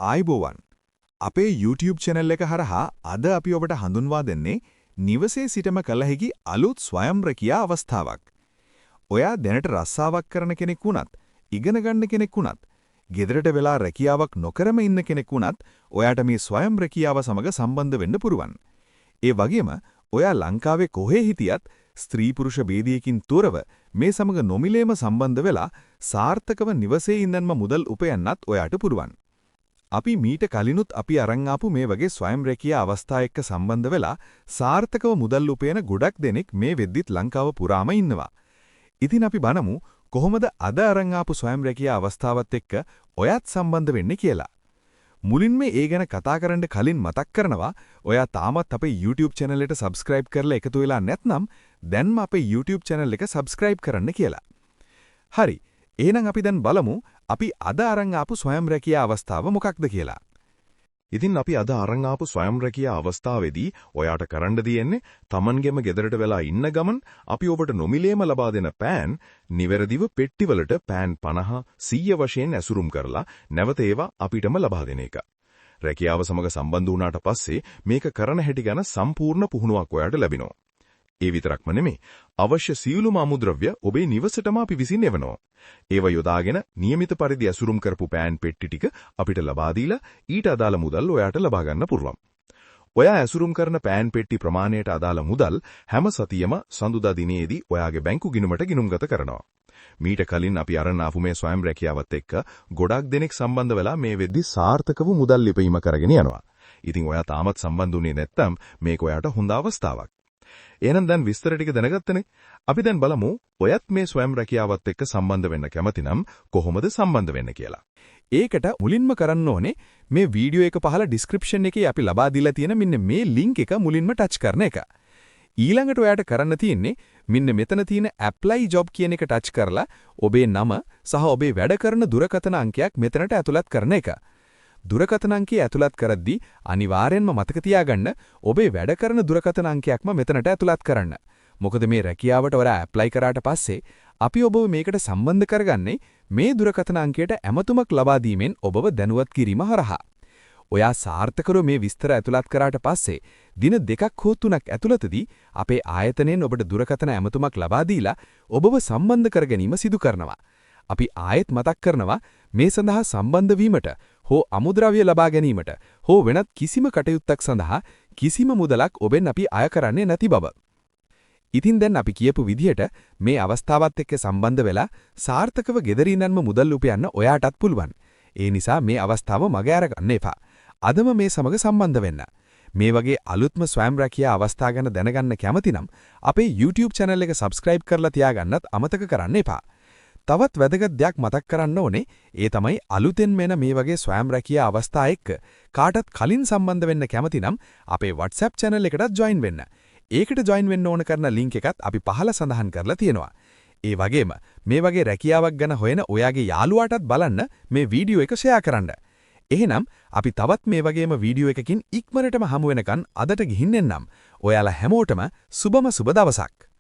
ආයිබෝවන් අපේ YouTube channel එක හරහා අද අපි ඔබට හඳුන්වා දෙන්නේ නිවසේ සිටම කළ හැකි අලුත් ස්වයං රැකියා අවස්ථාවක්. ඔයා දැනට රස්සාවක් කරන කෙනෙක් වුණත්, ඉගෙන ගන්න කෙනෙක් වුණත්, ගෙදරට වෙලා රැකියාවක් නොකරම ඉන්න කෙනෙක් වුණත් ඔයාට මේ ස්වයං රැකියාව සමග සම්බන්ධ වෙන්න පුරුවන්. ඒ වගේම ඔයා ලංකාවේ කොහේ හිටියත් ස්ත්‍රී පුරුෂ ભેදයකින් තොරව මේ සමග නොමිලේම සම්බන්ධ වෙලා සාර්ථකව නිවසේ ඉඳන්ම මුදල් උපයන්නත් ඔයාට පුරුවන්. අපි මීට කලිනුත් අපි අරන් ආපු මේ වගේ ස්වයං රැකියා අවස්ථා එක්ක සම්බන්ධ වෙලා සාර්ථකව මුදල් උපයන ගොඩක් දෙනෙක් මේ වෙද්දිත් ලංකාව පුරාම ඉන්නවා. ඉතින් අපි බලමු කොහොමද අද අරන් ආපු ස්වයං රැකියා අවස්ථාවත් එක්ක ඔයත් සම්බන්ධ වෙන්නේ කියලා. මුලින්ම ඒ ගැන කතා කරන්න කලින් මතක් කරනවා ඔයා තාමත් අපේ YouTube channel එකට subscribe කරලා එකතු වෙලා නැත්නම් දැන්ම අපේ YouTube channel එක subscribe කරන්න කියලා. හරි. එහෙනම් අපි දැන් බලමු අපි අද අරන් ආපු ස්වයං රැකියා අවස්ථාව මොකක්ද කියලා. ඉතින් අපි අද අරන් ආපු ස්වයං රැකියා අවස්ථාවේදී ඔයාට කරන්න දෙන්නේ Tamanගෙම ගෙදරට වෙලා ඉන්න ගමන් අපි ඔබට නොමිලේම ලබා දෙන පෑන් නිවැරදිව පෙට්ටිවලට පෑන් 50 100 වශයෙන් ඇසුරුම් කරලා නැවත ඒවා අපිටම ලබා දෙන එක. රැකියාව සමග සම්බන්ධ වුණාට පස්සේ මේක කරන හැටි ගැන සම්පූර්ණ පුහුණුවක් ඔයාට ලැබෙනවා. ඒ විතරක්ම නෙමෙයි අවශ්‍ය සියලුම අමුද්‍රව්‍ය ඔබේ නිවසටම අපි විසින් එවනවා. ඒව යොදාගෙන નિયમિત පරිදි ඇසුරුම් කරපු පෑන් පෙට්ටි ටික අපිට ලබා දීලා ඊට අදාළ මුදල් ඔයාට ලබා ගන්න පුළුවන්. ඔයා ඇසුරුම් කරන පෑන් පෙට්ටි ප්‍රමාණයට අදාළ මුදල් හැම සතියෙම සඳුදා දිනේදී ඔයාගේ බැංකු ගිණුමට ගිණුම්ගත කරනවා. මීට කලින් අපි අරන් ආපු මේ ස්වයං රැකියාවත් එක්ක ගොඩක් දෙනෙක් සම්බන්ධ වෙලා මේ වෙද්දි සාර්ථකව මුදල් ලිපීම කරගෙන යනවා. ඉතින් ඔයා තාමත් සම්බන්ධ වුණේ නැත්නම් මේක ඔයාට හොඳ අවස්ථාවක්. එහෙනම් දැන් විස්තර ටික දැනගත්තනේ. අපි දැන් බලමු ඔයත් මේ ස්වයං රැකියාවත් එක්ක සම්බන්ධ වෙන්න කැමති නම් කොහොමද සම්බන්ධ වෙන්න කියලා. ඒකට මුලින්ම කරන්න ඕනේ මේ වීඩියෝ එක පහළ description එකේ අපි ලබා දීලා තියෙන මෙන්න මේ link එක මුලින්ම touch කරන එක. ඊළඟට ඔයාට කරන්න තියෙන්නේ මෙන්න මෙතන තියෙන apply job කියන එක touch කරලා ඔබේ නම සහ ඔබේ වැඩ කරන දුරකථන අංකයක් මෙතනට ඇතුළත් කරන එක. දුරකථන අංකය ඇතුළත් කරද්දී අනිවාර්යෙන්ම මතක තියාගන්න ඔබේ වැඩ කරන දුරකථන අංකයක්ම මෙතනට ඇතුළත් කරන්න. මොකද මේ රැකියාවට ඔයා ඇප්ලයි කරාට පස්සේ අපි ඔබව මේකට සම්බන්ධ කරගන්නේ මේ දුරකථන අංකයට ඇමතුමක් ලබා දීමෙන් ඔබව දැනුවත් කිරීම හරහා. ඔයා සාර්ථකව මේ විස්තර ඇතුළත් කරාට පස්සේ දින 2ක් හෝ 3ක් ඇතුළතදී අපේ ආයතනයෙන් ඔබට දුරකථන ඇමතුමක් ලබා දීලා ඔබව සම්බන්ධ කර ගැනීම සිදු කරනවා. අපි ආයෙත් මතක් කරනවා මේ සඳහා සම්බන්ධ වීමට හෝ අමුද්‍රව්‍ය ලබා ගැනීමට හෝ වෙනත් කිසිම කටයුත්තක් සඳහා කිසිම මුදලක් ඔබෙන් අපි අය කරන්නේ නැති බව. ඉතින් දැන් අපි කියපු විදිහට මේ අවස්ථාවත් එක්ක සම්බන්ධ වෙලා සාර්ථකව ගෙදරින්න්ම මුදල් උපයන්න ඔයාටත් පුළුවන්. ඒ නිසා මේ අවස්ථාව මග අරගන්න එපා. අදම මේ සමග සම්බන්ධ වෙන්න. මේ වගේ අලුත්ම ස්වයං රැකියා අවස්ථා ගැන දැනගන්න කැමති නම් අපේ YouTube channel එක subscribe කරලා තියාගන්නත් අමතක කරන්න එපා. තවත් වැදගත් දෙයක් මතක් කරන්න ඕනේ ඒ තමයි අලුතෙන් මෙන මේ වගේ ස්වයං රැකියා අවස්ථා එක්ක කාටත් කලින් සම්බන්ධ වෙන්න කැමති නම් අපේ WhatsApp channel එකටත් join වෙන්න. ඒකට join වෙන්න ඕන කරන link එකත් අපි පහළ සඳහන් කරලා තියෙනවා. ඒ වගේම මේ වගේ රැකියාවක් ගැන හොයන ඔයාගේ යාළුවාටත් බලන්න මේ වීඩියෝ එක share කරන්න. එහෙනම් අපි තවත් මේ වගේම වීඩියෝ එකකින් ඉක්මනටම හමු වෙනකන් අදට ගිහින් එන්නම්. ඔයාලා හැමෝටම සුබම සුබ දවසක්.